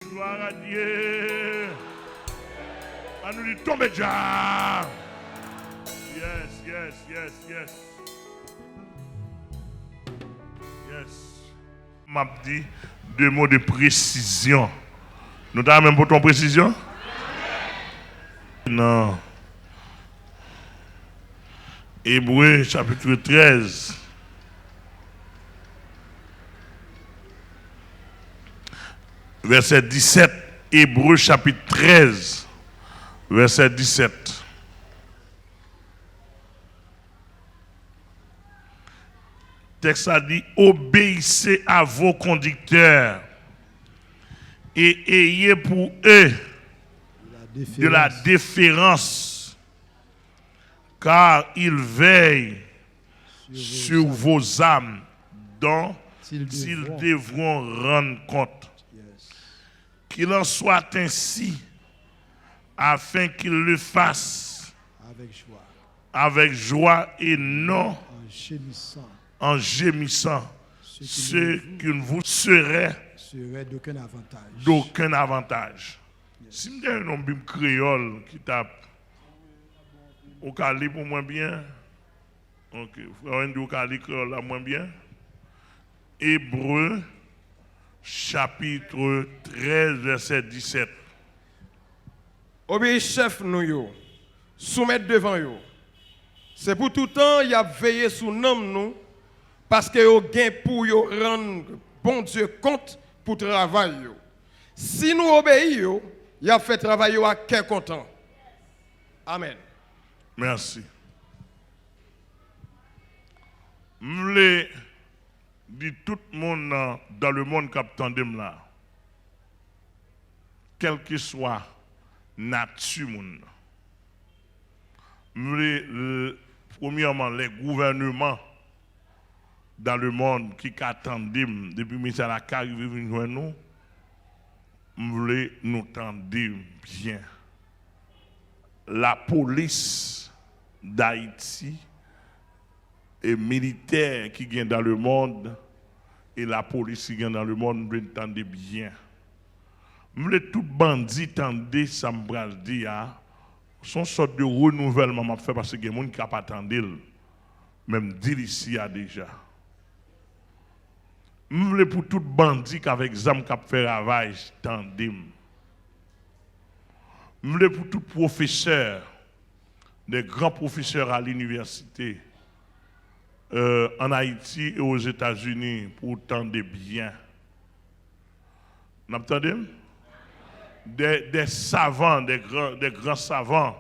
Gloire à Dieu. À nous dit tomber déjà. Yes, yes, yes, yes. Yes. M'a dit deux mots de précision. Nous t'avons même pour ton précision? Non. Hébreux chapitre 13. Verset 17. Hébreux chapitre 13. Verset 17. Texte a dit, obéissez à vos conducteurs et ayez pour eux de la déférence, car ils veillent sur vos âmes, dont ils devront rendre compte. Qu'il en soit ainsi, afin qu'ils le fassent avec joie et non en gémissant, ce qui ne vous serait d'aucun avantage. Si je dis un homme créole qui tape au Cali pour moins bien, ok, frère au Cali créole là moins bien. Hébreux chapitre 13 verset 17. Obéis chef nous yo, soumettre devant yo. C'est pour tout temps y a veillé sous nous parce que yo gain pour yo rendre bon Dieu compte pour travail yo. Si nous obéissons, y a fait travail yo à quel content. Amen. Merci. Je voulais dire tout le monde dans le monde qui attendait là, quel que soit nature monde. Je voulais premièrement les gouvernements dans le monde qui attendent depuis que ça a arrivé venir nous, je voulais nous tendre bien. La police d'Haïti et militaires qui viennent dans le monde et la police qui vient dans le monde, nous entendez bien. Je voulais tout bandit tendre ça me dire son sorte de renouvellement m'a fait parce que les gens qui pas attendre même dire ici a déjà. Je voulais pour tout bandit qui avec zam qui fait ravage tendre. Je voulais pour tout professeur, des grands professeurs à l'université en Haïti et aux États-Unis pour tendre bien. Vous entendez? Des savants, des grands savants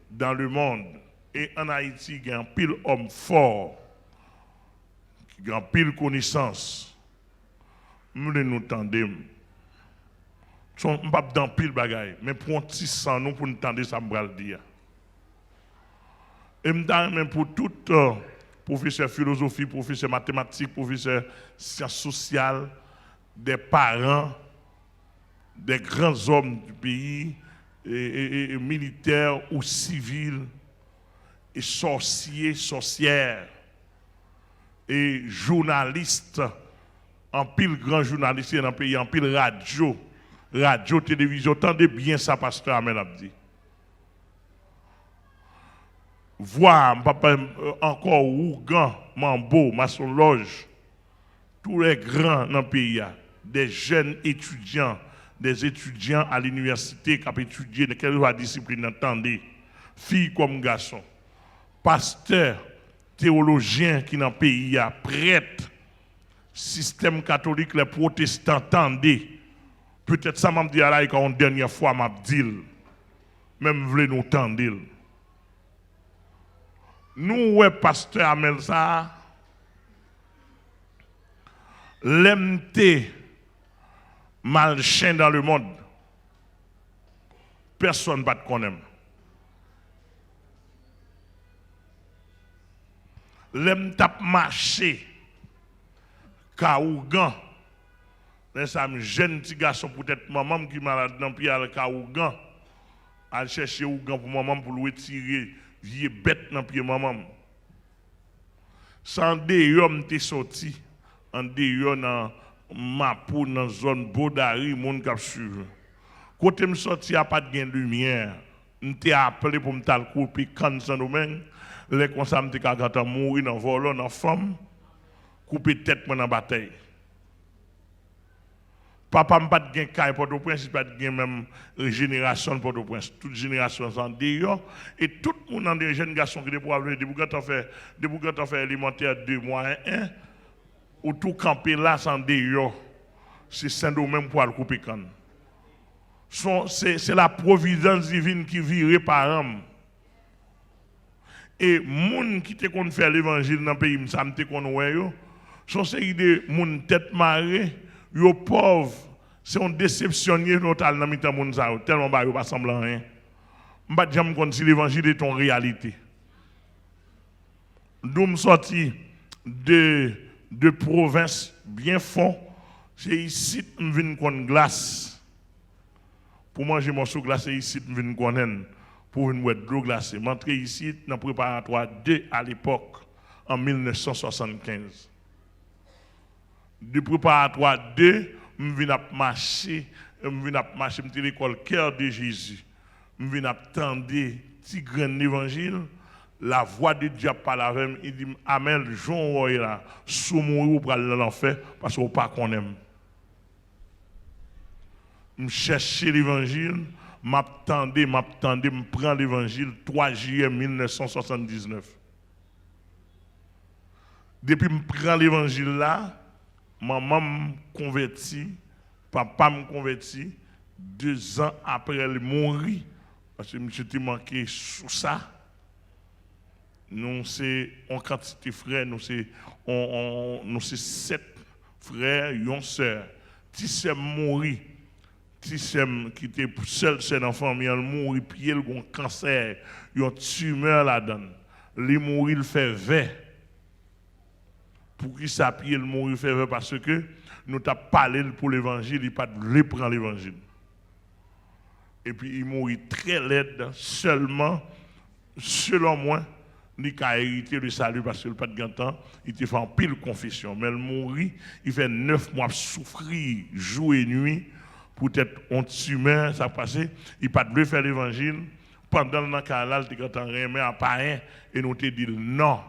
dans le monde. Et en Haïti, il y a un pile homme fort, qui a un pile connaissance. Nous nous tendons. Je ne suis pas dans pile bagaille, mais pour un petit sang, nous pour nous tendre ça, je vais le dire. Et même pour tout professeur philosophie, professeur mathématiques, professeur sciences sociales, des parents, des grands hommes du pays, et militaires ou civils, et sorciers, sorcières, et journalistes, en pile grand journaliste dans le pays, en pile radio, télévision, tendez bien ça, pasteur Amel Abdi. Voir, papa, encore Ougan, Mambo, Masson Loge, tous les grands dans le pays, des jeunes étudiants, des étudiants à l'université qui ont étudié de quelle discipline, entendez, filles comme garçons, pasteurs, théologiens qui dans le pays, prêtres, système catholique, les protestants, entendez. Peut-être ça m'a dit à la une dernière fois, m'a dit, même voulez nous tendre. Nous, ouais, pasteur Amel ça, l'MT malchien dans le monde, personne ne va te connaître. L'MT marché, Kaougan, c'est un jeune petit garçon, peut-être maman qui est malade dans le pied à Kaougan, à chercher Ougan pour maman pour le retirer. Vie bête dans pied maman. Sans des hommes t'es sorti, en dehors Mapou dans zone Bodari, moun k'ap suivre. Côté me sorti a pas de gain lumière. M'était appelé pour m'tal couper kan sans domaine. Les comme ça m'était quand mourir dans volant dans femme couper tête moi dans bataille. Papa m'a pas de gain caille Port-au-Prince, pas de gain même génération Port-au-Prince. Toute génération sont dehors et tout le monde dans des jeunes garçons qui pour avoir des bouquets fait alimentaire 2 mois un ou tout camper là sans dehors. C'est Saint-Domingue pour le couper canne. C'est la providence divine qui vire par âme. Et moun qui te kon faire l'évangile dans le pays, ça me te kon wè yo, son série de moun tête marée, yo pauvre, c'est un déceptionné total dans mitan moun sa yo, tellement ba yo pas semblant rien. M'pa jam kon si l'évangile est ton réalité. D'où me sorti de province bien fond, c'est ici m'vinn kon glace. Pour manger mon sou glacé ici m'vinn konnen. Pour une boîte d'eau glacée. M'entré ici dans le préparatoire 2 à l'époque, en 1975. Du préparatoire 2, je viens marcher, à l'école Cœur de Jésus. Je viens attendre petit grain d'évangile, la voix de Dieu parle avec moi, il dit Amen, Jean là, sous mourir pour aller dans l'enfer, parce qu'on pas qu'on aime. Je cherche l'évangile. M'attendais, me prend l'évangile 3 juillet 1979. Depuis que je prends l'évangile là, maman me convertit, papa me convertit, 2 ans après elle mourir, parce que je t'ai manqué sous ça. Nous c'est en quantité de frères, nous c'est 7 frères et 1 sœur. Si c'est mourir, Tissem qui était seul dans la famille, il mourit, puis il a un cancer, il a une tumeur là-dedans. Il mourit, il fait vert. Pour qui ça, puis il mourit, il fait vert parce que nous avons parlé pour l'évangile, il n'a pas voulu prendre l'évangile. Et puis il mourit très laid, seulement, selon moi, il a hérité le salut parce qu'il n'a pas de temps, il a fait en pile confession. Mais il mourit, il fait 9 mois souffrir, jour et nuit. Peut-être on tumeur, ça passé, il pas de faire l'évangile. Pendant le canal, il était en remet à païen et nous te dit non.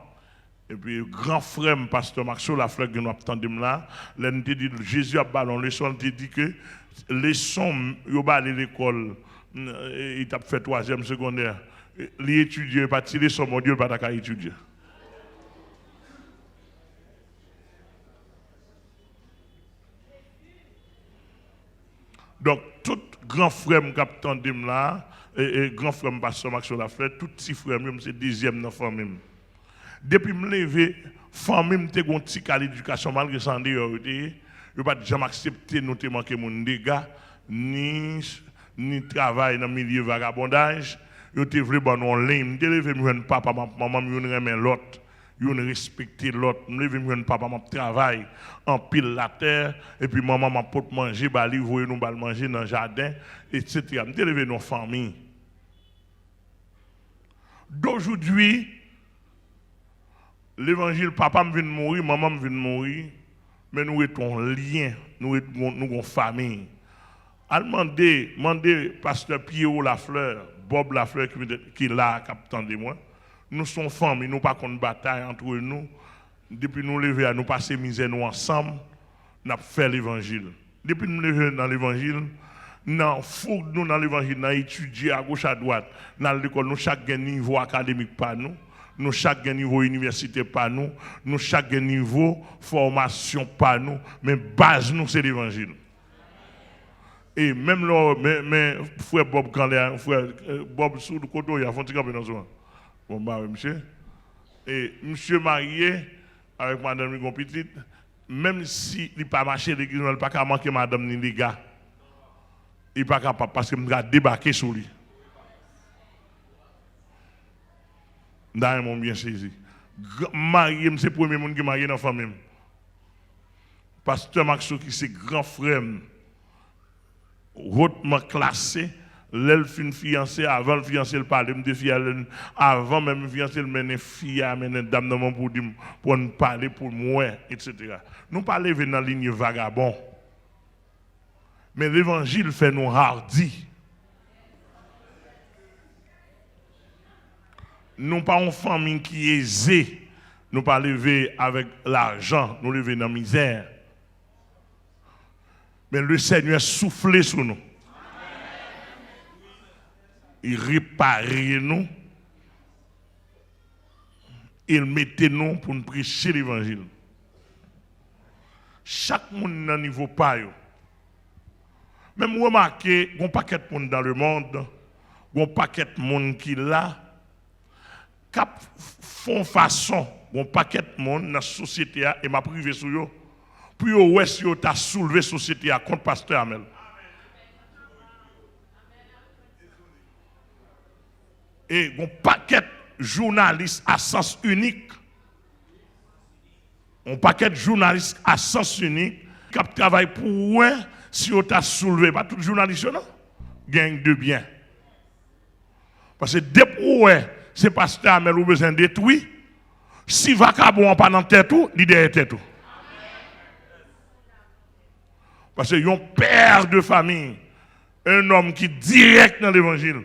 Et puis, grand frère, pasteur Maxo, la fleur que nous attendons là, là, nous te dit Jésus a ballon, le son te dit que les sons, il va aller à l'école, il t'a fait 3e secondaire, les étudiants, il pas tiré son mon Dieu, il pas étudier. Donc, tout grand frère qui attendait là, et grand frère pasteur Max sur la fleur, tout petit frère, c'est 10e dans la famille. Depuis que je me levé, la famille m'a un petit cas d'éducation, malgré ça, je n'ai pas jamais accepté de nous manquer mon dégâts, ni travail dans le milieu vagabondage. Je n'ai voulu pas en ligne. Je levé mon papa, maman, je remets l'autre. Je respecte l'autre. Je levé mon papa, mon travail en pile la terre. Et puis maman m'a porte manger, bali, voyez nous manger dans le jardin, etc. Je levé nos familles. D'aujourd'hui, l'évangile, papa me vient de mourir, maman me vient de mourir, mais nous avons un lien, nous avons une famille. A demandé pasteur Pierrot Lafleur, Bob Lafleur qui est là, capitaine de moi. Nous sommes famille, nous pas contre bataille entre nous. Depuis nous lever, nous passer misère nous ensemble, nous avons fait l'évangile. Depuis nous lever dans l'évangile, nous fougue nous dans l'évangile, nous étudier à gauche à droite, dans l'école, nous chaque niveau académique par nous. Nous chaque niveau université par nous, nous chaque niveau formation par nous, mais base nous c'est l'évangile. Et même là, mais frère Bob Canler, frère Bob sous le côté, il y a un petit peu dans ce moment. Bon bah monsieur. Et monsieur marié avec madame Ligon petite, même si il pas marché l'église, il n'a pas qu'à manquer madame ni les gars. Il pas capable parce que me débarquer sur lui. D'ailleurs, mon bien saisi. Marié, c'est le premier monde qui est marié dans la famille. Pasteur Maxo, qui c'est grand frère, hautement classé, l'elfine fiancée, avant le fiancé, le parler, me défier, avant même le fiancé, le mener fille, mener dame dans mon pour nous parler pour moi, etc. Nous parlons dans la ligne vagabond. Mais l'évangile fait nous hardis. Nous pas une famille qui est aisée. Nous pas lever avec l'argent, nous lever dans la misère. Mais le Seigneur souffle sur nous. Il répare nous. Il mettait nous pour nous prêcher l'évangile. Chaque monde dans niveau pas yo. Même remarquez, il y a un paquet de monde dans le monde, il y a un paquet de monde qui là, qui font façon, il y a un paquet de monde dans la société, et m'a privé sur eux, puis au ouest, ils ont soulevé la société contre Pasteur Amel. Et il y a un paquet de journalistes à sens unique, un paquet de journalistes à sens unique, qui travaillent pour eux, si on t'a soulevé, pas tout journaliste, non? Gang de bien. Parce que depuis c'est Pasteur Amel ou besoin de détruire, si vacabon pas dans tête tout, l'idée est tout. Parce que un père de famille, un homme qui est direct dans l'évangile.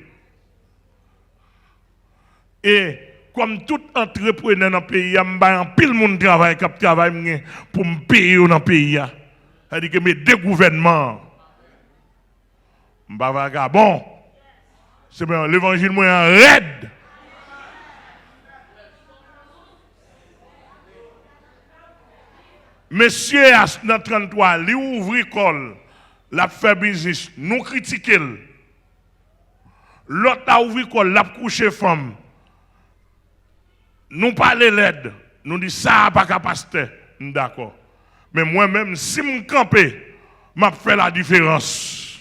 Et comme tout entrepreneur dans le pays, il y a un pile monde qui travaille pour me payer dans le pays. C'est-à-dire que mes deux gouvernements, je ne suis pas vagabond, c'est bien l'évangile moi en raide. Monsieur dans 33, il ouvre l'école, il fait business, nous critiquons. L'autre a ouvert l'école, il a couché femme. Nous parlons l'aide, nous disons ça pas qu'à pasteur. D'accord. Mais moi-même, si je campe, je fais la différence.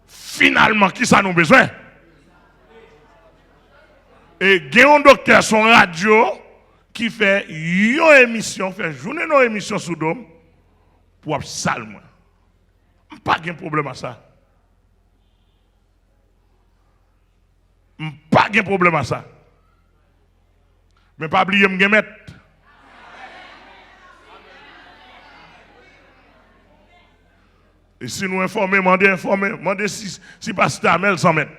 Finalement, qui ça nous besoin? Et il y a un docteur sur radio qui fait une émission, fait journée une émission sous dôme pour salement. Pas de problème à ça. Pas de problème à ça. Mais pas oublier me mettre. Et si nous informer, demandez si Pasteur Amel s'en met.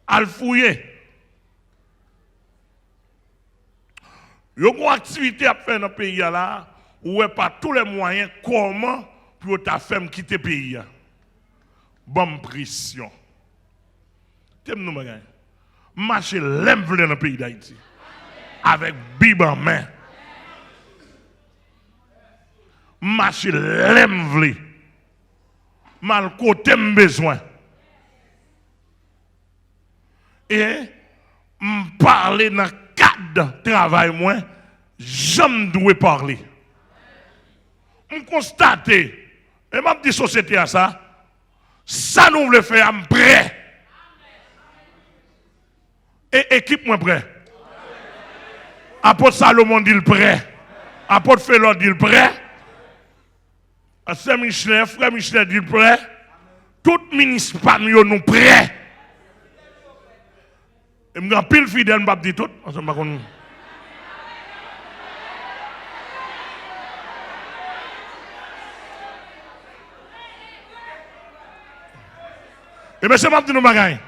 Al fouiller. Il y a une activité à faire dans le pays là, où il n'y a pas tous les moyens comment pour ta femme quitter le pays. Bonne pression. T'aimes nous, magasin. Marcher l'emblème dans le pays d'Haïti. Avec Bible en main. Marcher l'emblème. Mal côté besoin. Et parler dans le cadre de travail, moi, j'aime dois parler. Je constate, et je dis société à ça, ça nous veut faire, je suis prêt. Et équipe moi prêt. Apôtre Salomon dit le prêt. Apôtre Félon dit le prêt. Saint-Michel, frère Michel dit le prêt. Tout ministre parmi eux nous prêt. Et je suis pile fidèle, je dis tout. Et bien c'est ma petite bagaille.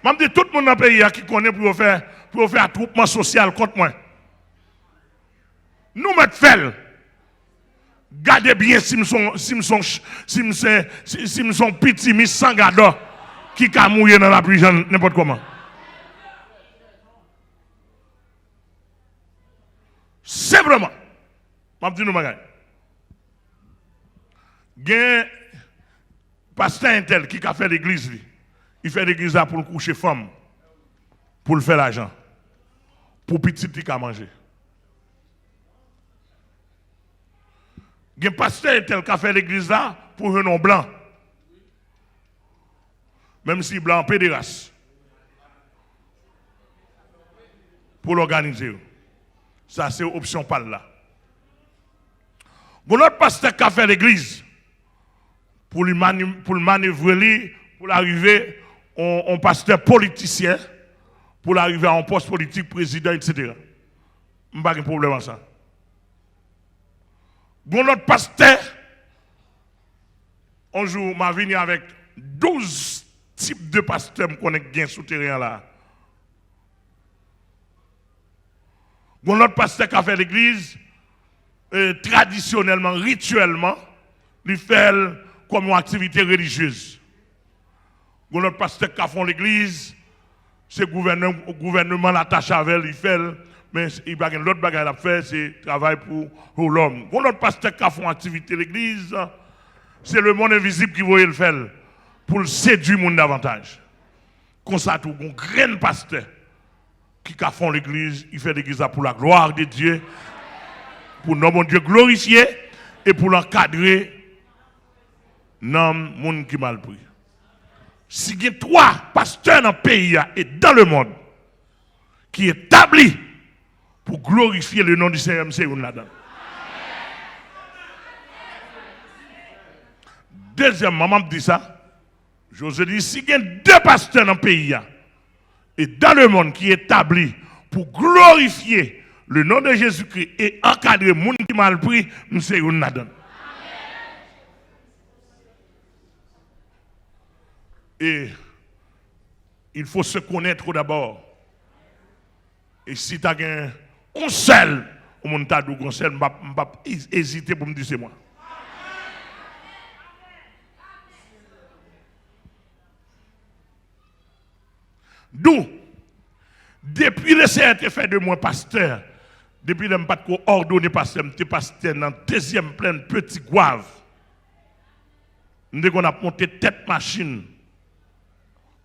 Je dis tout le monde dans le pays qui connaît pour faire attroupement social contre moi. Nous mettons fait. Gardez bien si nous sommes petits, mis sans garde qui a mouillé dans la prison n'importe comment. Simplement, je dis nous bagaille. Il y a un pasteur intel qui a fait l'église. Il fait l'église là pour le coucher femme, pour le faire l'argent, pour petit qui a mangé. Il y a un pasteur tel qui a fait l'église là pour un nom blanc. Même si blanc pédéraste. Pour l'organiser. Ça, c'est option pas là. Bon, l'autre pasteur qui a fait l'église pour le manœuvrer, pour l'arriver en pasteur politicien, pour l'arriver en poste politique, président, etc. Je n'ai pas de problème avec ça. Bon, notre pasteur, un jour, m'a venu avec 12 types de pasteurs qu'on a gain souterrain là. Bon, notre pasteur qui a fait l'église, traditionnellement, rituellement, il fait comme une activité religieuse. Bon, notre pasteur qui a fait l'église, c'est le gouvernement l'attache avec, il fait, mais l'autre bagage à faire, c'est travail pour l'homme. Bon, notre pasteur qui a fait une activité l'église, c'est le monde invisible qui voulait le faire pour le séduire le monde davantage. Comme ça, tout un grand pasteur qui a fait l'église, il fait l'église pour la gloire de Dieu, pour notre Dieu glorifié et pour l'encadrer dans le monde qui mal pris. Si il y a 3 pasteurs dans le pays et dans le monde qui établis pour glorifier le nom du Seigneur, c'est une là-dedans. Deuxièmement, je dis ça. Je dis, si il y a 2 pasteurs dans le pays et dans le monde qui établis pour glorifier le nom de Jésus-Christ et encadrer le monde qui mal pris, c'est une là-dedans. Et il faut se connaître d'abord. Et si tu as un conseil, au monde t'a dit conseil, je ne vais pas hésiter pour me dire c'est moi. D'où, depuis le CRT fait de moi pasteur, depuis que je n'ai pas ordonné pasteur, je suis pasteur dans le 2e plein Petit Gouave. Dès qu'on a monté tête machine,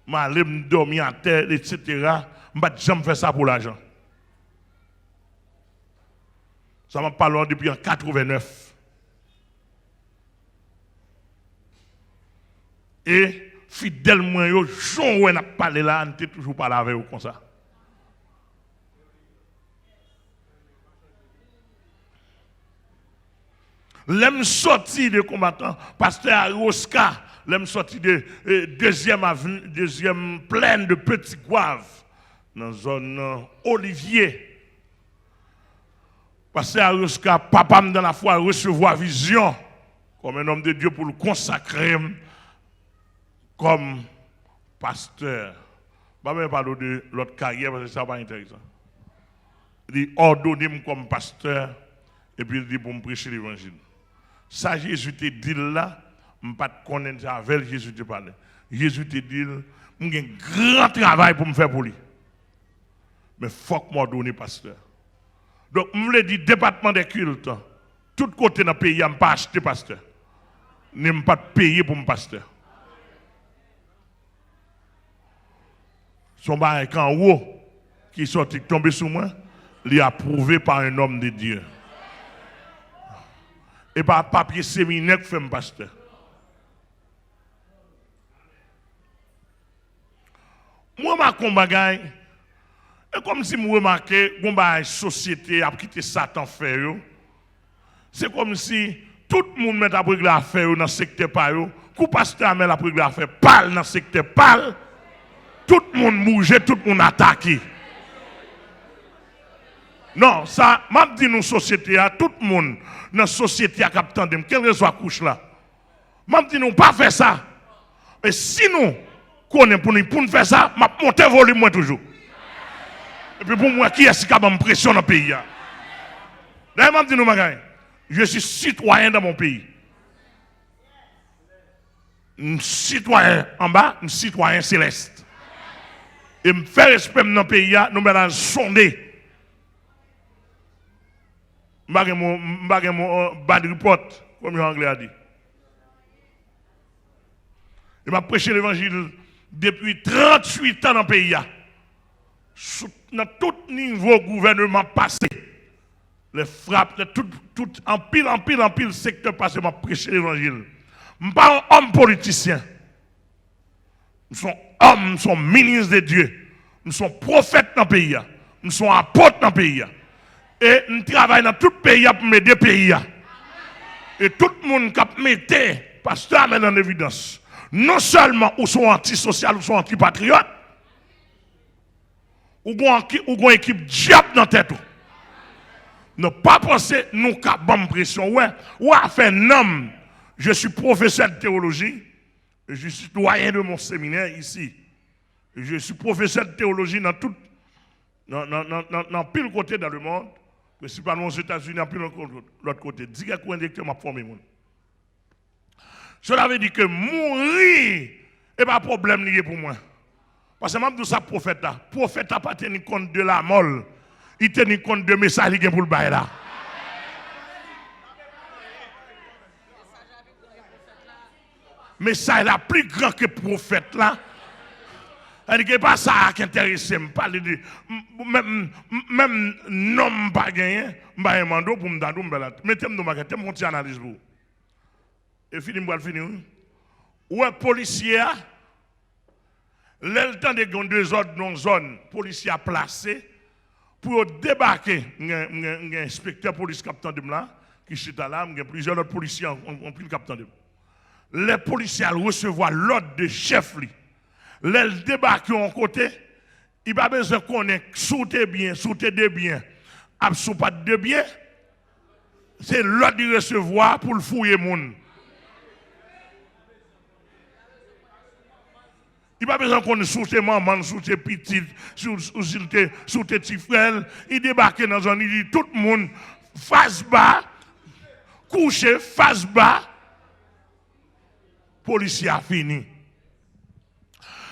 je allé me dormir à terre, etc. Je ne vais jamais faire ça pour l'argent. Ça m'a parlé depuis en 89. Et fidèlement, je n'ai pas parlé là, je n'ai toujours pas avec vous comme ça. L'aime sorti de combattant, pasteur Aroska, l'aime sorti de deuxième plaine de Petit Gouave, dans la zone Olivier. Pasteur Aroska, papa dans la foi, recevoir vision comme un homme de Dieu pour le consacrer comme pasteur. Je ne vais pas parler de l'autre carrière parce que ça n'est pas intéressant. Il ordonne comme pasteur et puis il dit pour me prêcher l'évangile. Ça, Jésus te dit là, je ne sais pas connaître avec Jésus te parle. Jésus te dit, j'ai un grand travail pour me faire pour lui. Mais il faut que je m'ordonne pasteur. Donc, je me dis, département des cultes, tout côté dans le pays, je ne pas acheter pasteur. Je ne pas payer pour mon pasteur. Son barrage en haut, qui est sorti tomber sur moi, il est approuvé par un homme de Dieu. Et par papier séminaire que fait un pasteur. Moi, je combat, et comme si je remarquais que la société a quitté Satan faire. C'est comme si tout le monde met à brûler l'affaire dans le secteur par eux. Quand le pasteur met à brûler l'affaire, parle dans le secteur, parle. Tout le monde bouge, tout le monde attaque. Non, ça, je dis nous société, tout le monde dans la société a capté, quelle que soit la couche là. Je dis nous pas faire ça. Et si nous connaissons pour nous faire ça, je monte le volume moi toujours. Et puis pour moi, qui est-ce qui a une pression dans le pays? D'ailleurs, je dis nous, je suis citoyen dans mon pays. Un citoyen en bas, un citoyen céleste. Et me faire respect dans le pays, nous allons sonder. Je ne vais pas mon bad report, comme l'anglais a dit. Il m'a prêché l'évangile depuis 38 ans dans le pays. Dans tout niveau gouvernement passé, les frappes, en pile secteur passé, m'a prêché l'évangile. Je ne suis pas un homme politicien. Nous sommes hommes, nous sommes ministres de Dieu. Nous sommes prophètes dans le pays. Nous sommes apôtres dans le pays. Et nous travaillons dans tout le pays pour m'aider le pays. Et tout le monde qui a mis pasteur met en évidence. Non seulement ou sont antisocial ou sont antipatriotes, ou une équipe diable dans la tête. Ne pas penser, nous avons pression. Ouais, ou à faire non. Je suis professeur de théologie, je suis doyen de mon séminaire ici. Je suis professeur de théologie dans tout, dans pile côté dans le monde, principalement aux États-Unis, en pile l'autre côté. Direct ou indirectement, m'a formé. Cela veut dire que mourir n'est pas un problème lié pour moi. Parce que même tout ça, prophète là, prophète n'a pas tenu compte de la molle, il tenu compte de message qu'il y a pour le bail là. Message là plus grand que prophète là. Il n'y a pas ça qui intéresse, parler de même non pas gagné, je vais demander pour me dire, mettez-moi dans ma petite analyse pour. Et fini, je vais finir. Ou un policier, le temps de gagner deux ordres dans une zone, policier placé pour débarquer, un inspecteur police capitaine de là, qui est là, il y a plusieurs autres policiers en pris le capitaine de. Les policiers recevoir l'ordre de chef. Les débarquent en côté, il va besoin qu'on ait sauté bien, sauté de bien, absous pas de bien. C'est l'ordre de recevoir pour le fouiller moun. Il va besoin qu'on ait sauté maman, sauté petit, sauté petit frère. Il débarque dans un, il dit tout le monde face bas, couché face bas. Policier a fini.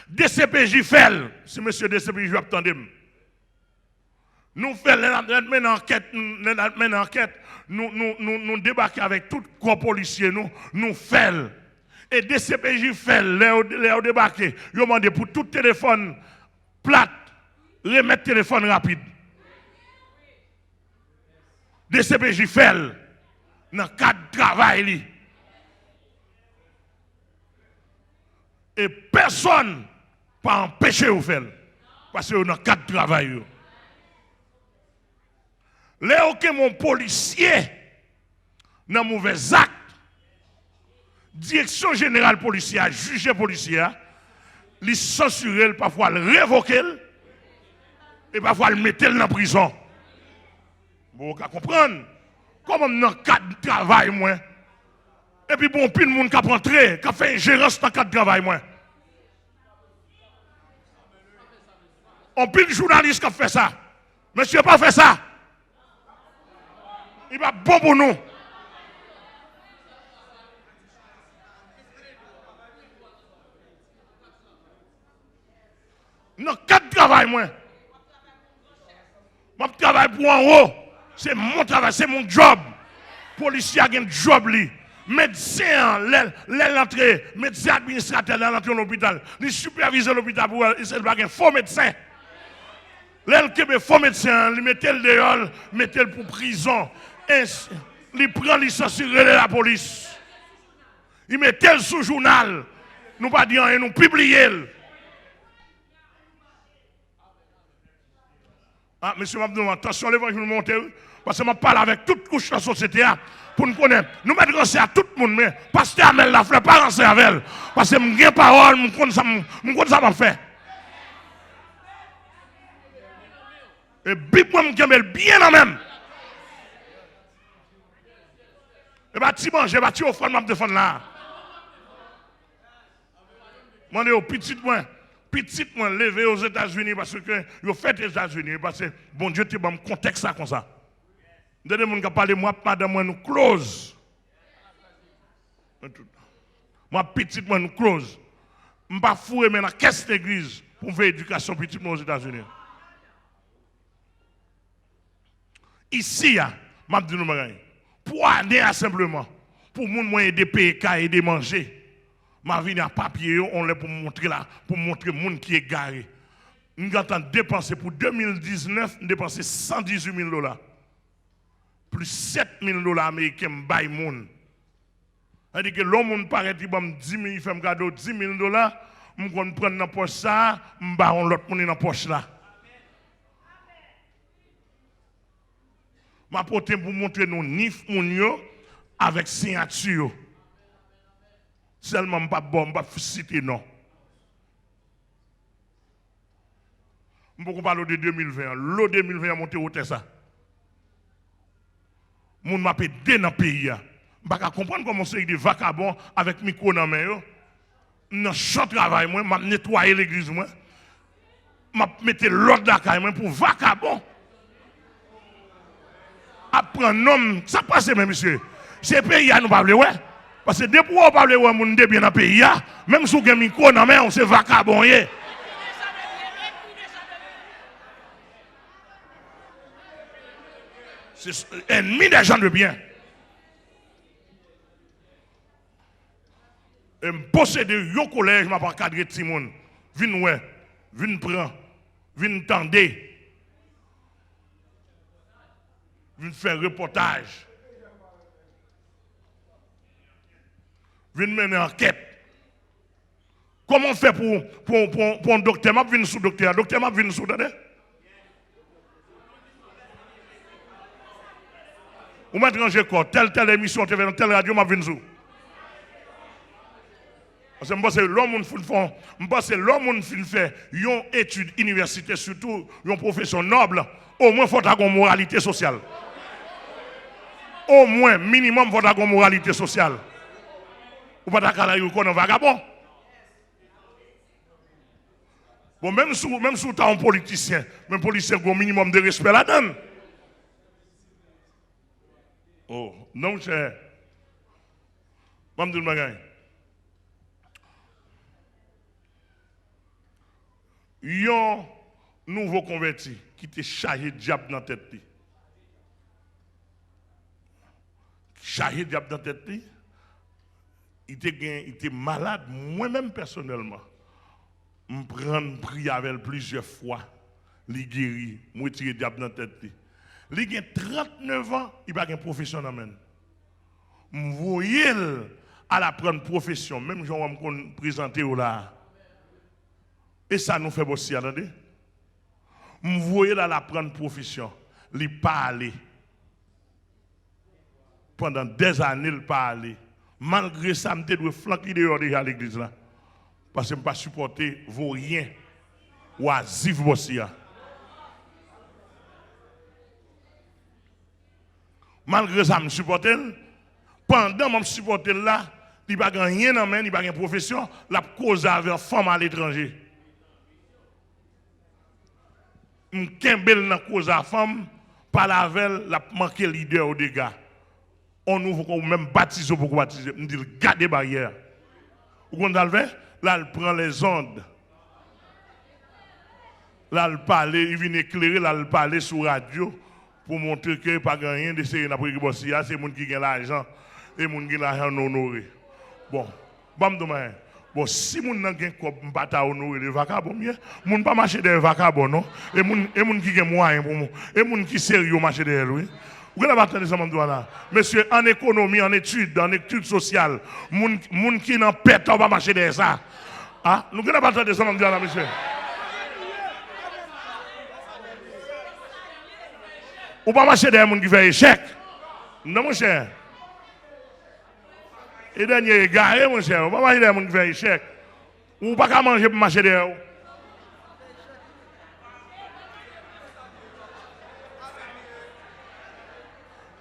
DCPJ fait, si monsieur DCPJ attendez. Nous faisons enquête, nous débarquons avec tout corps policier, nous faisons. Et DCPJ fait, les débarquer, ils demandent pour tout téléphone plate, remettre téléphone rapide. DCPJ fait, dans le cadre de travail. Et personne pas empêcher de faire. Parce que vous avez un cadre de travail. Là, que mon policier, dans mauvais acte, direction générale policière, juge policier, il censurer, parfois le révoquer, et parfois le mettre dans la prison. Vous comprenez? Comment dans le cadre de travail, moi? Et puis bon, puis le monde qui a rentré, qui a fait ingérence dans le cadre de travail, moi. On pile journaliste qui a fait ça. Monsieur n'a pas fait ça. Il va bon pour nous. Dans le cadre de travail, moi. Mon travail pour en haut. C'est mon travail, c'est mon job. Policier a un job, lui. Médecin, l'entrée, médecin administrateur, l'entrée de l'hôpital. Il supervise l'hôpital pour un faux médecin. L'elke faux médecin, il mettait le dehors, mettait le pour prison. Il prend, il censurer la police. Il mettait le sous journal. Nous pas dire rien, nous publier. Ah, monsieur Mabdou, attention, l'évangile monte. Parce que je parle avec toute couche de la société pour nous connaître. Nous mettons renseigner à tout le monde, mais pasteur Amel la fleur, pas renseigner avec elle. Parce que je n'ai pas parole, je connais ça m'a fait. Et bip moi me bien en même. Et bah tu manges, bah tu offres m'a défendre là. Moi au petit moi levé aux États-Unis parce que yo fait les États-Unis parce que bon Dieu te bon contexte ça comme ça. Donnez mon qui parler moi madame moi nous close. Moi petit moi nous close. M'pas fouer mais dans caisse d'église pour faire éducation petit moi aux États-Unis. Ici, m'a dit nous pour aller simplement, pour moun moyen de payer et de manger, ma vie en papier, on l'a pour montrer là, pour montrer moun qui est garé. Nous avons dépensé pour 2019, dépenser $118,000. Plus $7,000 américains by moun. C'est-à-dire que l'homme paraît qu'il va me 10 000, il fait me cadeau $10,000, je vais prendre dans poche ça, je vais l'autre moun dans poche là. Ma pote pour montrer nos nif mounio avec signature. Seulement, pas bon, je ne vais pas citer non. Je ne peux pas parler de 2020. L'eau 2020 a monté au ça. Les gens m'ont aidé dans le pays. Je ne peux pas comprendre comment c'est des vagabonds avec micro dans les mains. Je suis travail, je nettoyer l'église. Je mettre l'ordre dans la pour vagabonds. Après un homme, ça passe même, monsieur. C'est pays à nous parler, ouais. Parce que depuis qu'on parle, ouais, on est bien dans le pays, même si on a un micro dans la main, on se vagabond. C'est ennemi des gens de bien. Et me posséder un collège, je m'appelle cadre Timon. Viens ouais, viens prendre, viens tendre, viens faire reportage, viens mener enquête. Comment on fait pour un docteur? Je viens sous docteur. Docteur, je viens sous docteur. Ou m'étranger quoi? Telle émission, telle radio, je viens sous. Parce que je pense que l'homme qui fait une étude universitaire, surtout une profession noble, au moins il faut avoir une moralité sociale. Au moins, minimum, il faut avoir une moralité sociale. Ou pas d'accord avec un vagabond. Bon, même si tu as un politicien, même politicien qui a un minimum de respect là-dedans. Oh, non, cher. Je vais vous dire. Un nouveau converti qui était chargé de diable dans la tête. Chargé de diable dans la tête. Il était malade, moi-même personnellement. Je prends prier avec elle plusieurs fois. Il guérit, je tire le diable dans la tête. Il a 39 ans, il n'a pas de profession dans le. Je voyais à la prendre profession, même si on me présenter là. Et ça nous fait aussi, attendez. Je voyais là la prendre profession. Il parlait. Pendant des années, il parlait. Malgré ça, je dois flanquer dehors déjà à l'église là. Parce que je ne peux pas supporter vos riens. Oisif aussi. Malgré ça, je supporte. Pendant que je supporte là, il n'y a pas rien dans main, il n'y a pas de profession. La cause avec une femme à l'étranger. Je suis dans la cause de la femme, par la veille, la manqué leader au dégâts. On ouvre même baptiser pour baptiser. Je dis, gardez barrière. Vous comprenez? Là, il prend les ondes. Là, il parle, il vient éclairer, là, il parle sur la radio pour montrer qu'il n'y a pas rien de série dans le c'est les gens qui ont l'argent et les gens qui ont l'argent non honoré. Bon, bon, si vous n'avez pas de honorer les vagabonds, vous ne pas marcher des vagabonds, non? Et les gens qui ont moyen pour moi, et les gens qui sont sérieux marcher derrière lui. Vous avez entendu ça, là? Monsieur, en économie, en études sociales, les gens qui n'ont pas de pas marcher derrière ça. Ah, nous n'avons pas entendu ça, là, monsieur. Ou pas marcher derrière les gens qui font échec. Non, mon cher. Et dernier égaré, mon cher. Ou pas marcher derrière les gens qui font échec. Ou pas manger pour marcher derrière.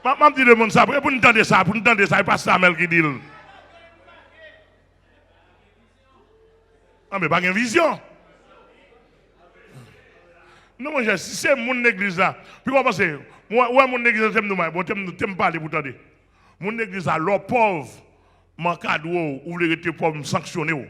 Je dis le monde ça, pour nous entendre ça, il passe Samuel qui dit. Ah, mais pas de vision. Non, mon cher, si c'est mon église là, puis quoi penser? Moi, mon église, t'aimes parler pour t'entendre. Mon église là, l'homme pauvre, mon cadeau, ou les rester pauvres, me sanctionner.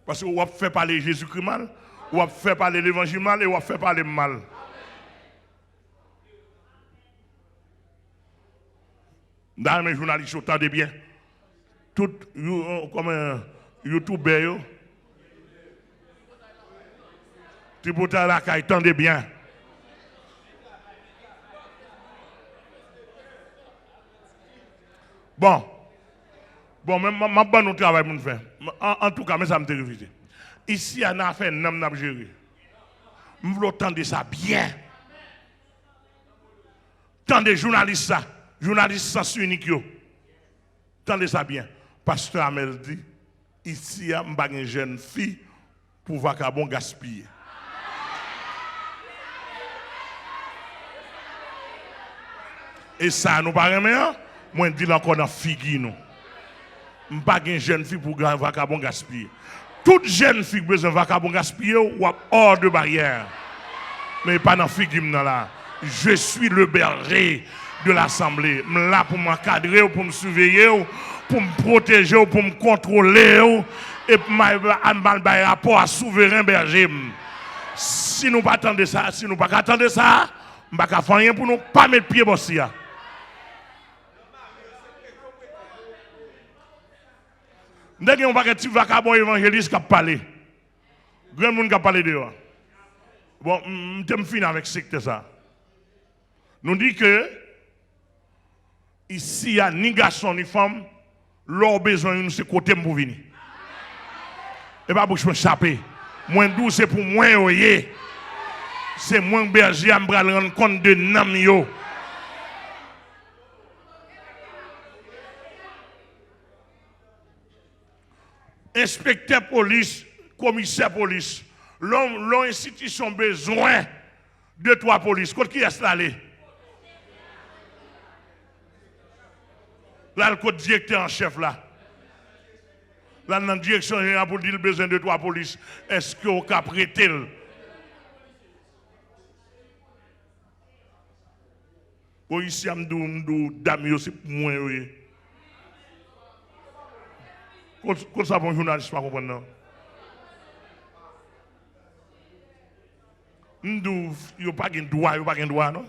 Parce que vous fait parler Jésus-Christ mal, vous fait parler l'évangile mal et vous fait parler mal. Dans mes journalistes, entendez bien. Tout comme un YouTuber, Tributaire la caille, entendez bien. Bon, même ma bonne travail pour nous faire. En tout cas, mais ça me révisé. Ici, on a fait un homme n'a géré. Je veux entendre ça bien. Tendez journaliste ça, journaliste sens unique yo. Tendez ça bien. Pasteur Amel dit, ici, il y a une jeune fille pour vagabond gaspiller. Et ça, nous pas remet, moi, je dis encore dans figi, nous. Je ne pas une jeune fille pour vagabond gaspiller. Toute jeune fille qui a besoin de vagabond gaspiller, ou hors de barrière. Mais pas dans figi, là. Je suis le berger de l'Assemblée. Je suis là pour m'encadrer, pour me surveiller, pour me protéger, pour me contrôler. Et pour me rapport à souverain berger. Si nous ne pas attendre ça, si nous pas attendre ça, nous ne pas faire rien pour nous pas mettre pied dans ça. Nous avons pas de vagabond évangéliste qui a parlé. Grand monde qui a parlé dehors. Bon, je finis avec secte ça. Nous dit que ici, il n'y a ni garçon ni femme, leur besoin de ce côté pour venir. Et pas pour m'échapper. Moins doux, c'est pour moi, c'est moins berger à me rendre compte de nam yo. Inspecteur police, commissaire police, l'institution besoin de trois polices. Quand qui est allé? Là, le code directeur en chef là. Là, dans la direction générale pour dire le besoin de trois polices. Est-ce qu'on peut prêter? Bon, ici, je dame, c'est pour moi. Quand ça, bon journaliste, pas comprendre. Nous, il n'y a pas de droit, il n'y a pas de droit, non?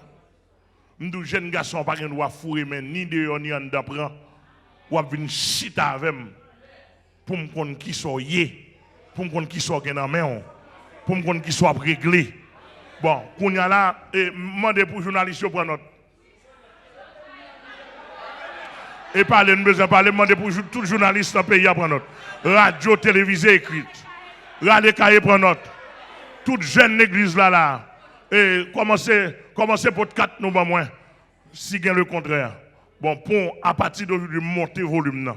Nous, jeunes garçons, pas de droit fourrer, mais ni dehors, ni en d'apprendre. Ou à venir chita avec moi. Pour me connaître qui sont yé, pour me connaître qui sont dans la main, pour me connaître qui sont réglés. Bon, qu'on y a là, demandez pour les journalistes de prendre note. Et parler, nous besoin parler, demandez pour tous les journalistes dans le pays à prendre note. Radio, télévisée écrite. Radio, cahier, prendre note. Toute jeune église là. Et commencez pour 4 nous, moins. Si gain le contraire. Bon, pour à partir d'aujourd'hui, monter le volume là.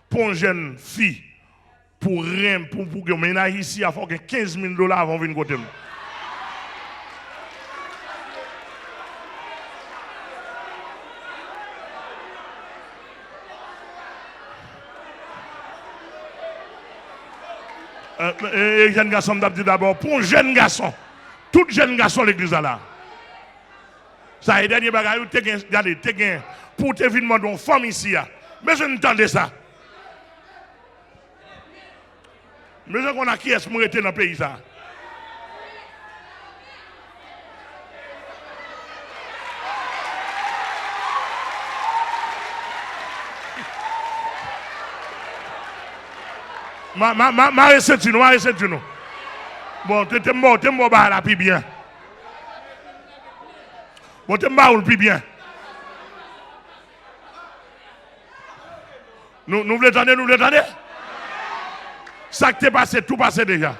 Pour une jeune fille, pour rien, pour que ménage ici, il faut que $15 000 avant de venir côté. Jeune garçon, dit d'abord, pour un jeune garçon, tout jeune garçon l'église là. Ça est dernier bagage, regardez, pour te venir demander une femme ici, mais je n'entendais ça. Mais je qu'on a qui est-ce qui dans le pays ça. Ma recette nous. Bon, t'es bon bah la plus bien. Bon, t'es bon plus bien. Nous voulons attendre. Ça qui t'est passé, tout passé déjà.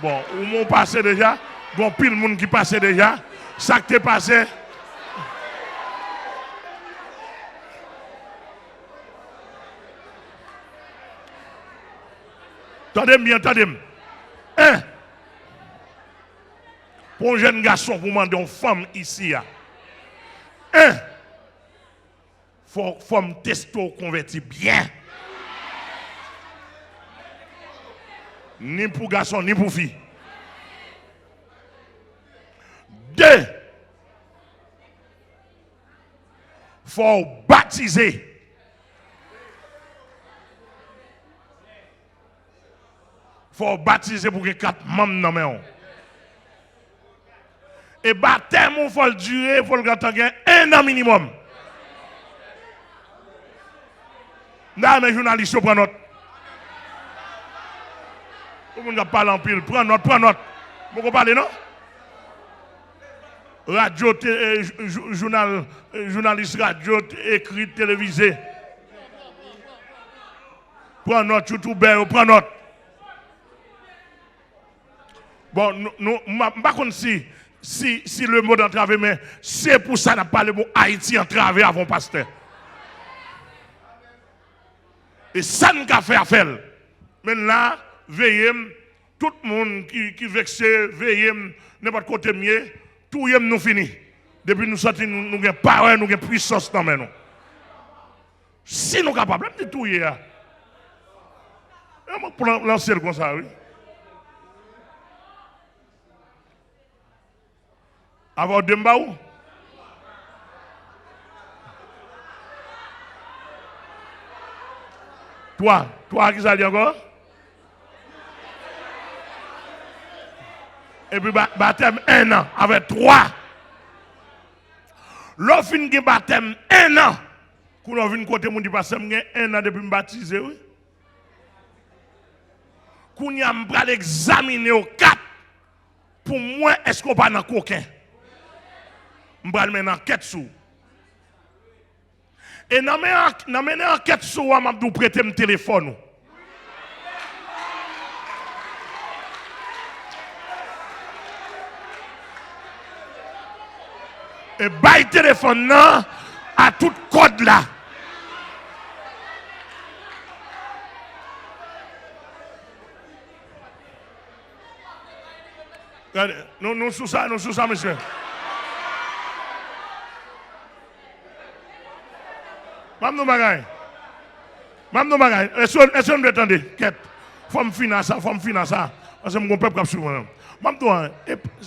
Bon, ou m'ont passé déjà. Bon, pile monde qui passé déjà. Ça qui t'est passé. Attendez bien. Pour un jeune garçon, pour demander une femme ici. Faut femme testo converti bien. Ni pour garçon, ni pour fille. 2. Faut baptiser. Faut baptiser pour que 4 membres dans main. Et baptême, il faut le durer, il faut le garder 1 an minimum. Là, mes journalistes, prennent note. Tout le monde parle en pile. Prends note. Vous parlez, non? Radio, journaliste radio, écrit, télévisé. Prends note, YouTube, prends note. Bon, nous, par contre, si si le mot d'entravé, mais c'est pour ça qu'on n'a pas le mot Haïti entravé avant pasteur. Et ça nous a fait à faire. Maintenant, veillez, tout le monde qui vexé, veillez, n'importe côté mieux, tout y est nous fini. Depuis nous sortir, nous avons parole, nous avons puissance dans nous. Si nous sommes capables de tout y est, pour lancer comme ça, oui. Avoir Dembaou. Toi qui ça dit encore? Et puis baptême 1 an avec 3. L'offre qui baptême 1 an. Quand on vient côté mon dit pas 1 an depuis me baptiser oui. Quand y a me examiner au 4 pour moi est-ce qu'on pas dans coquin. M'bral men enquête sou. Et nan men enquête sou m'a dou prêter mon téléphone. Et bay téléphone nan à tout code là. Regardez, nous sous ça monsieur. Mamno bagay. Est-ce que vous attendez? Faut me finir ça. Parce que mon peuple cap souvent. Mamno,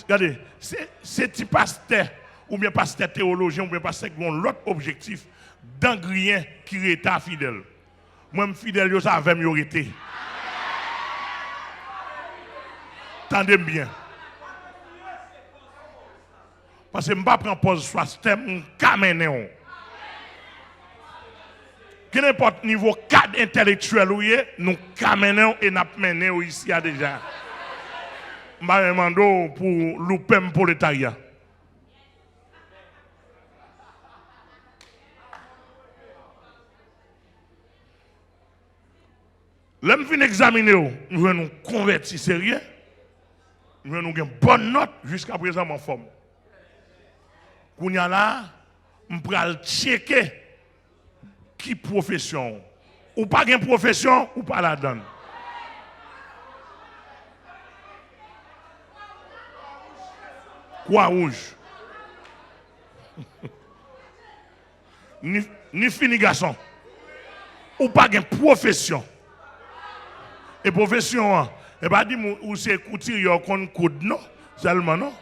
regardez, c'est petit pasteur ou bien pasteur théologien ou bien pasteur qui ont l'autre objectif d'engrien qui est fidèle. Moi je fidèle yo ça avec miorité. Tendez bien. Parce que je ne prends pas pause soit stem kameneon. Quel importe niveau cadre intellectuel ou nous kameneon et nous menons ici déjà. Je demande pour l'oupem prolétariat. L'homme vient examiner, nous nous convertir sérieux. Nous avons une bonne note jusqu'à présent en forme. Quand y a là, on peut checker qui profession. Ou pas de profession, ou pas la donne. Quoi rouge? Ni fini garçon. Ou pas de profession. Et profession, et pas dit ou c'est couturier qu'on coude, non? Seulement, non?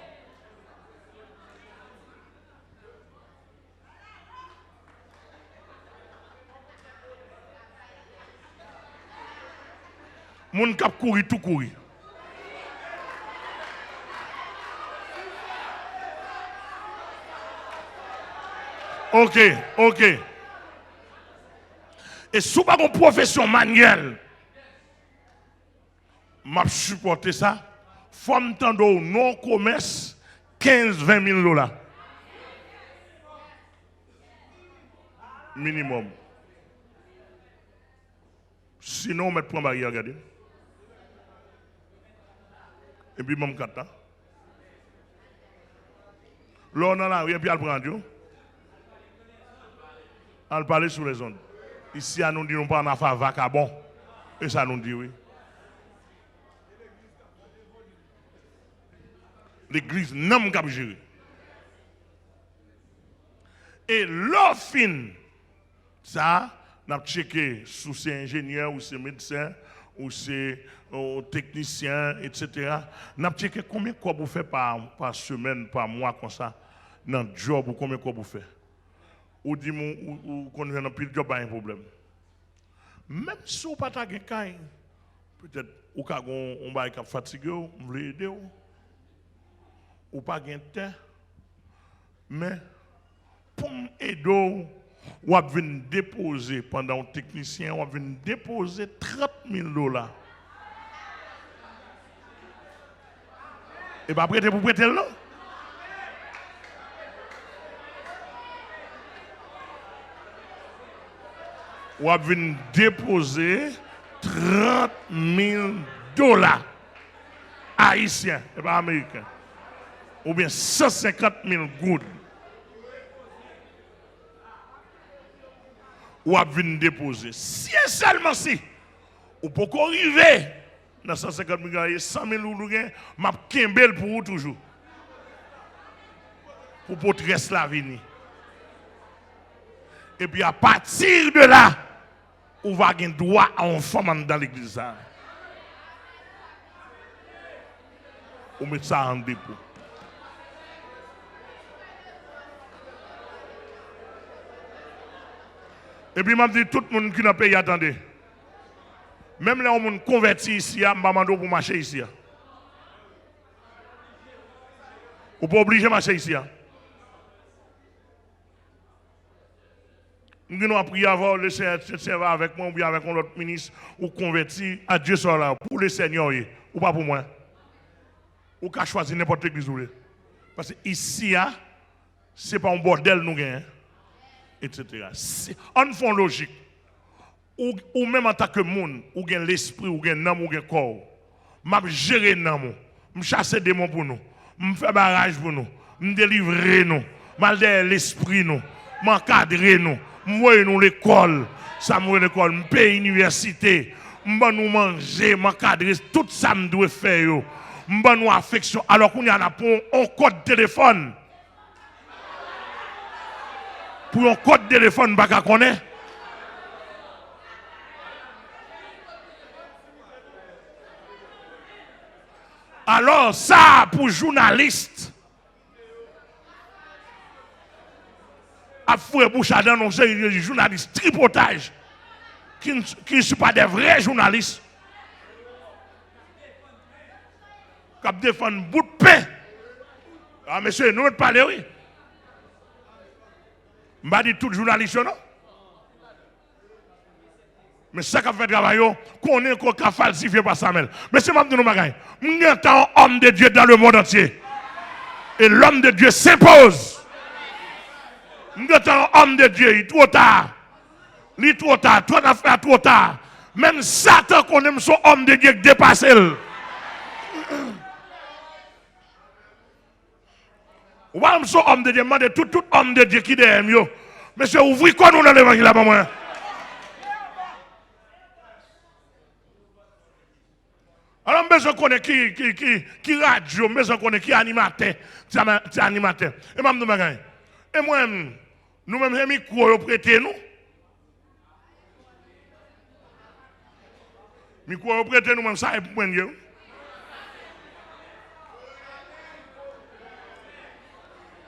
Moun kap courir tout courir. OK. Et sous pas une profession manuelle, m'a supporté ça. Faut m'tendre non commerce 15-20 000 dollars. Minimum. Sinon, on met point barrière, regardez. Et puis, même 4 ans. Là, on a la rue, et puis, elle prend Dieu. Elle parle sur les ondes. Ici, elle nous dit, nous pas en affaire vacabon. Et ça nous dit, oui. L'église n'a pas géré. Et l'offre, ça, on a checké sous ces ingénieurs ou ces médecins ou ces techniciens, etc. On a checké combien de quoi vous faites par semaine, par mois, comme ça, dans le job, ou combien de quoi vous faites. Ou dit qu'on vient dans le job, pas un problème. Même si vous n'avez pas de cas, peut-être ou ka on va être fatigué, on veut aider ou pas de temps, mais pour aider, ou a venir déposer pendant un technicien, ou a venir déposer 30 000 dollars. Et pas prêter pour prêter là. Ou a venir déposer 30 000 dollars haïtiens et pas américains. ou bien 150 000 gouttes, ou à venir déposer. Si et seulement si, ou pour qu'on arrive dans 150 000 gouttes, 100 000 gouttes, m'a kembel pour vous toujours. Pour votre reste la vie. Et puis à partir de là, on va avoir droit à une femme dans l'église. On met ça en dépôt. Et puis, je dis tout le monde qui n'a pas payé, attendez. Même là, on converti ici, je vais demander pour marcher ici. On pas obligé de marcher ici. Nous avons prié avant le Seigneur avec moi ou bien avec l'autre ministre ou converti à Dieu soit là pour le Seigneur ou pas pour moi. Ou qu'à choisir n'importe l'église. Parce que ici, ce n'est pas un bordel nous gagnons. Etc. En fond logique, ou même en tant que monde, ou gain l'esprit, ou gain l'âme, ou gain corps, m'a gérer l'âme, m'a chasser des démons pour nous, m'a faire barrage pour nous, m'a délivrer nous, m'a derrière l'esprit nous, m'a encadrer nous, m'a nous l'école, ça m'a l'école, m'a payer l'université, m'a nous manger, m'a encadrer tout ça me doit faire, m'a nous affection, alors qu'on y en a pour un code téléphone. Pour un code de téléphone, pas qu'on connaît. Alors, ça, pour journaliste, à fouer bouche à dents, c'est des journalistes tripotage, qui ne sont pas des vrais journalistes, qui défendent bout de pain. Ah, monsieur, nous ne parlons, oui. Je ne dis pas tout journaliste, non? Mais ça qui fait travail, qu'on est qu'on a falsifié par Samuel. Mais c'est moi qui nous bagaille. Nous sommes un homme de Dieu dans le monde entier. Et l'homme de Dieu s'impose. Nous sommes un homme de Dieu, il est trop tard. Il est trop tard, toi t'as fait trop tard. Même Satan qu'on aime son homme de Dieu qui dépasse. Ou même son homme de Dieu, demandez tout homme de Dieu qui derrière nous. Monsieur, ouvrez quoi nous dans l'évangile là-bas, moi? Alors, je besoin connaître qui radio, je besoin connaître qui animateur, animateur. Et moi, et moi, nous-mêmes, les micros, prêtez nous. Micros, prêtez nous-mêmes, ça est pour moi.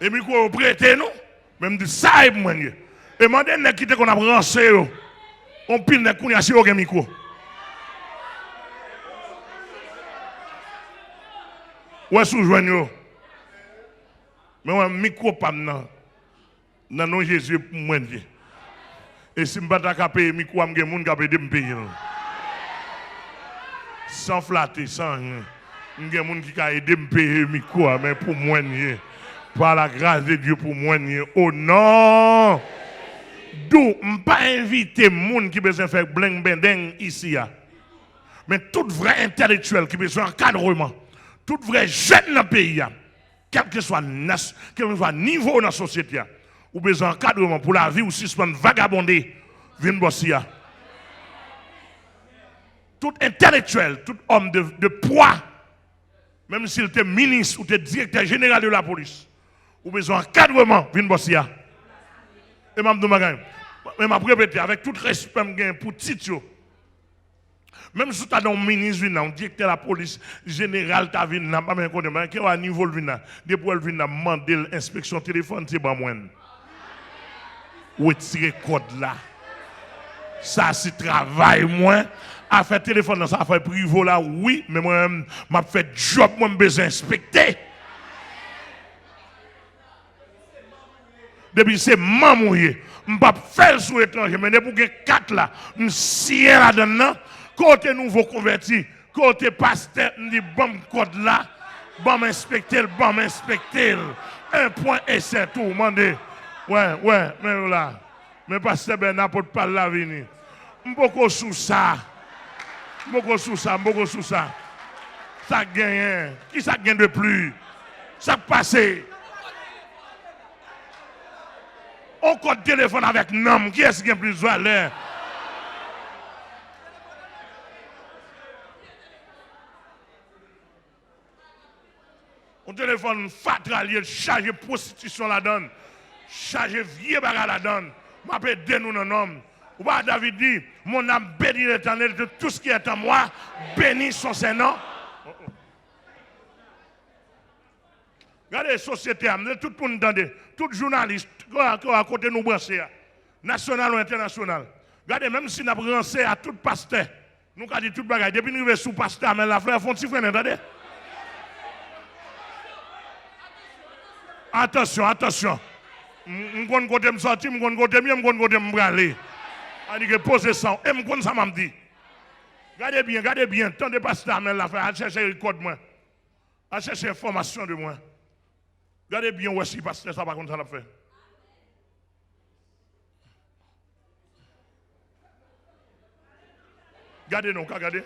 Et micro prêtez nous, même de ça et pour moi. Et moi, dès que qu'on a branché, on pile de kounya sur aucun micro. Ouais, sous-joignez. Mais moi, micro pas maintenant. Dans nom Jésus pour moi. Et si je ne suis pas payer micro, je vais me payer. Sans flatter, sans rien. Il y a des gens qui ont aidé à me payer le micro, mais pour moi, par la grâce de Dieu pour moi, oh non! D'où je ne pas inviter les gens qui ont besoin de faire bling bending ici. Mais tout vrai intellectuel qui a besoin d'encadrement, tout vrai jeune dans le pays, quel que soit le niveau dans la société, ou besoin d'encadrement pour la vie ou suspendre vagabonder, viens bosser. Tout intellectuel, tout homme de poids, même s'il était ministre ou directeur général de la police, ou besoin d'encadrement, viens bosser. Et je m'a répété avec tout respect pour Tito. Même si tu as un ministre, un directeur de la police générale, tu as vu, pas même connaître, qui est à niveau de vin, depuis le vin, demander l'inspection téléphone, c'est pas moins. Ou tirer code là. Ça, c'est travail, moi. À faire téléphone, ça fait privé là, oui, mais moi, je fait job, moi, je besoin d'inspecter. Depuis c'est mamouillé. Je ne peux pas faire sous étranger, mais depuis que 4 là, je suis là-dedans. Côté nouveau converti, côté pasteur, je dis bon code là, bon m'inspecter, un point et c'est tout. Ouais, mais là, mais pasteur Bernard pour pas la venir. Beaucoup sous ça. Ça gagne. Qui ça gagne de plus? Ça passe. On compte téléphone avec nom. Qui est-ce qui a plus de valeur? On téléphone fatralier, chargé prostitution la donne, chargé vieux bagarre la donne. M'appelle de nous non homme. Ou pas David dit, mon âme bénit l'Éternel de tout ce qui est en moi, béni son Saint-Nom. Regardez la société, tout le monde entend, tout journaliste, à côté nous brancher, national ou international. Regardez, même si nous avons brancé à tout pasteur, nous avons dit tout bagage, depuis nous arrivons sous pasteur, mais la fleur font petit frère, entendez? Attention, attention. Je vais côté me sortir, je vais côté mieux, je vais côté me braler. On dit que posez ça, et je ça m'a dit. Regardez bien, tant de pasteur, mais la fleur, à chercher le code moi. À chercher information de moi. Regardez bien où est-ce que pasteur ça va comme ça l'a fait. Regardez non, regardez.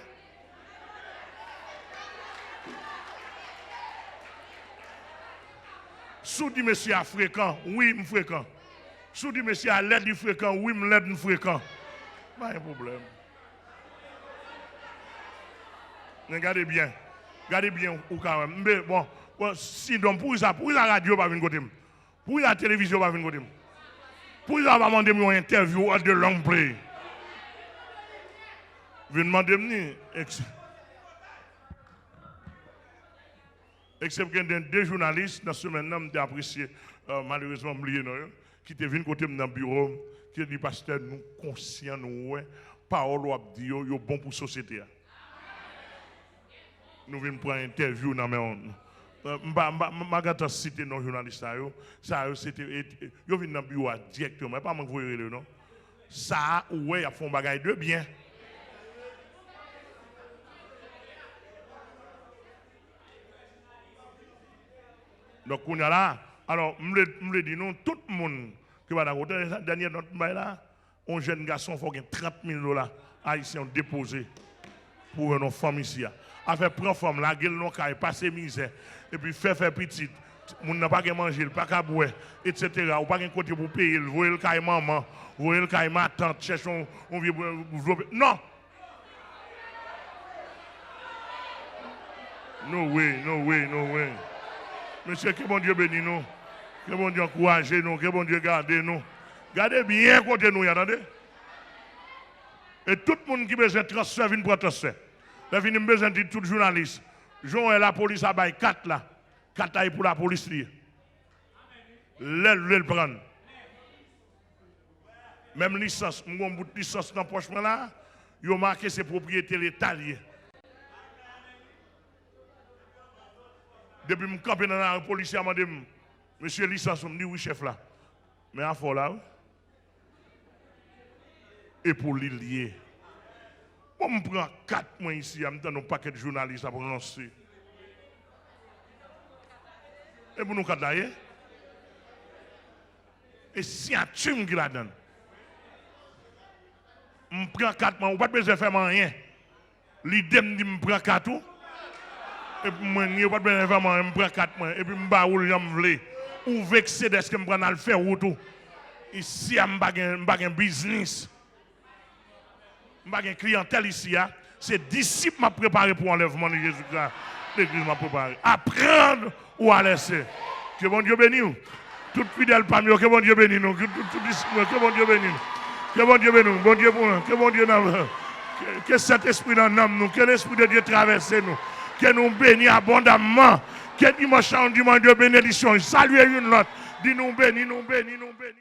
Sous dit monsieur à fréquent, oui, je fréquent. Sous dit monsieur à l'aide du fréquent, oui, je l'aide fréquent. Pas un problème. Regardez bien ou quand même. Mais bon, si donc pour la radio pas venir côté. Pour la télévision pas venir côté. Pour ça va demander une interview de long play. Vous demandez except qu'il y a deux journalistes dans ce semaine, j'ai apprécié, malheureusement, qui étaient venus côté dans le bureau, qui dit pasteur, nous conscients, nous, parole ou abdi, yo bon pour la société. Nous venons prendre une interview dans je vais citer nos journalistes. Ça, c'était. Ils viennent dans le bureau directement. Pas moi qui voyez le nom. Ça, ouais, ils font bagaille de bien. Donc, on a là. Alors, je me dis, non, tout le monde qui va dans le dernier notre là, un jeune garçon, il faut qu'il y ait 30 000 $ haïtiens déposés pour nos familles ici. Avec prendre femme, la gueule non caille, passer misère, et puis faire petit. On n'a pas qu'à manger, pas qu'à boire, etc. Ou pas qu'à côté pour payer, vous voyez le caille maman, vous voyez le caille ma tante, cherchons, on vient non! No way. Monsieur, que bon Dieu bénisse nous, que bon Dieu encourage nous, que bon Dieu garde nous. Gardez bien côté nous, attendez? Et tout le monde qui a besoin de transfert, vient pour transfert. Là, il a besoin de tout journaliste. Jean et la police a baillé 4 là. 4 pour la police. Le prendre. Même licence, mon bout de licence dans le poche là, il a marqué ses propriétés l'État. Depuis que je suis campé dans la police, je me dit, monsieur licence, je me dit oui, chef là. Mais à fond là, et pour l'île. On me prend 4 mois ici, je me donne un paquet de journalistes à prononcer. Et pour nous, d'ailleurs, et si un tune qui la donne, je me prends 4 mois, on n'a pas besoin de faire rien. L'idée me dit, je me prends 4 mois. Et puis moi, je n'ai pas besoin de faire rien, je me prends 4 mois. Et puis je me bats où je veux. Ou vexé de ce que je me prends à le faire ou tout. Ici, je me bats un business. Je n'ai pas de clientèle ici. C'est disciples m'a préparé pour l'enlèvement de Jésus-Christ. L'église m'a préparé. Apprendre ou à laisser. Que bon Dieu bénisse. Tout fidèle parmi nous, que bon Dieu bénisse nous. Tout disciple, que bon Dieu bénisse nous. Que bon Dieu bénisse nous. Bon Dieu pour nous. Que bon Dieu nous. Que cet esprit dans nous. Que l'esprit de Dieu traverse nous. Que nous bénisse abondamment. Que dimanche en dimanche de bénédiction. Saluez une autre. Dis nous bénis, nous bénis, nous bénis.